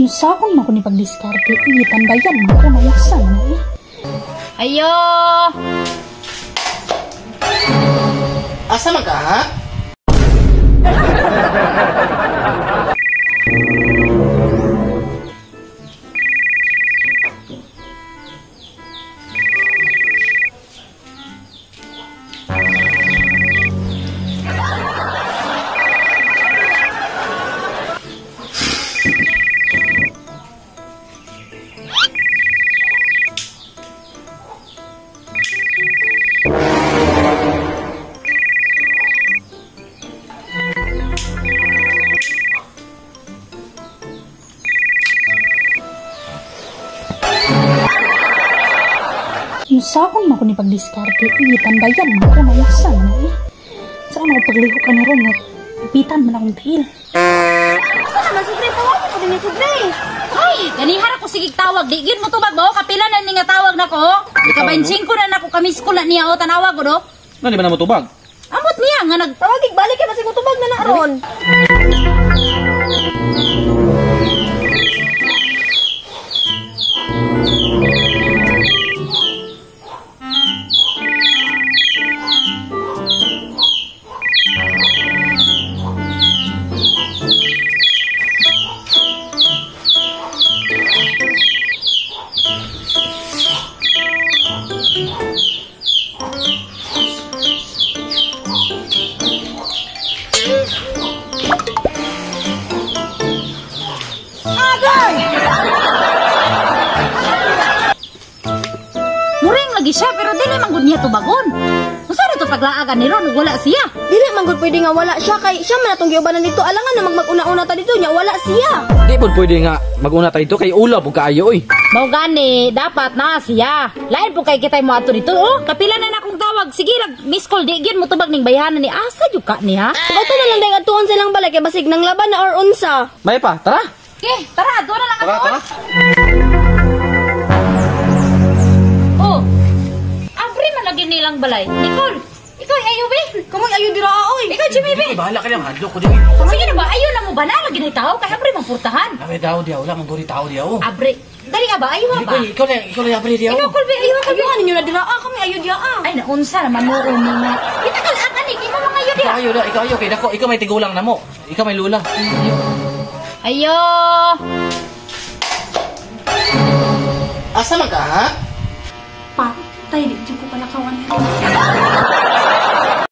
Yung sakon mo ko ni pagdiskarte, itandayan mo ko na usan eh. Ayo! Asa man ka, ha? Yung sakon mo ko ni pagdiskarte, itandayan mo ko na usan eh. Saan ako pagliho ka na ron at ipitan mo na akong tail. Asa naman si Grace? Tawagin ko din ni si Grace. Ay, ganihara ko sigig tawag. Di yun mo tubag mo. Kapila na ni nga tawag na ko. Ikabainsin ko na ko kami school na niya o tanawag ko do. Ano di ba na mo tubag? Amot niya nga nagtawagig balik kay basig mo tubag na ron. Muring lagi siya pero dili man gud niya tubagon. Usa ra to paglaagan ni Ron wala siya. Dili man gud pwede nga wala siya kay siya man atong giubanan dito. Alangan na magmag-una-una ta dito nya wala siya. Di po pwede nga mag-una tayo dito kay ula po kaayo oy. Mao gani dapat na siya. Lain po kay kitay mo ato dito oh. Kapila na akong tawag. Sige lag miss call di gyud mo tubag ning bayhanan ni asa jud ka ni ha. Ato na lang dayang atuon silang balay kay basig nang laban na or unsa. May pa, tara. Okay, tara do na lang Tara, ako. tara. Oh. Abri man lagi nilang balay. Nicole, ikaw ayo be. Kamoy ayo dira oy. Ikaw Jimmy be. Bahala ka lang hadlo ko di. Sige na ba ayo na mo ba na lagi na tao kay abri man purtahan. Ame daw di wala man guri tao di ako. Abri. Dali ka ba ayo ba? Ikaw na abri di Ikaw ako. Colby ayo ka. Ayuhan ninyo na dira kami ayo dira Ay naunsa naman mo umi nga. Itakal ani di mo mga yun Ikaw ayo da, ikaw ayo kay dako, ikaw may tigulang na mo. Ikaw may lula. Ayo. Asa man ka, ha? Patay di jud ko kalakawan.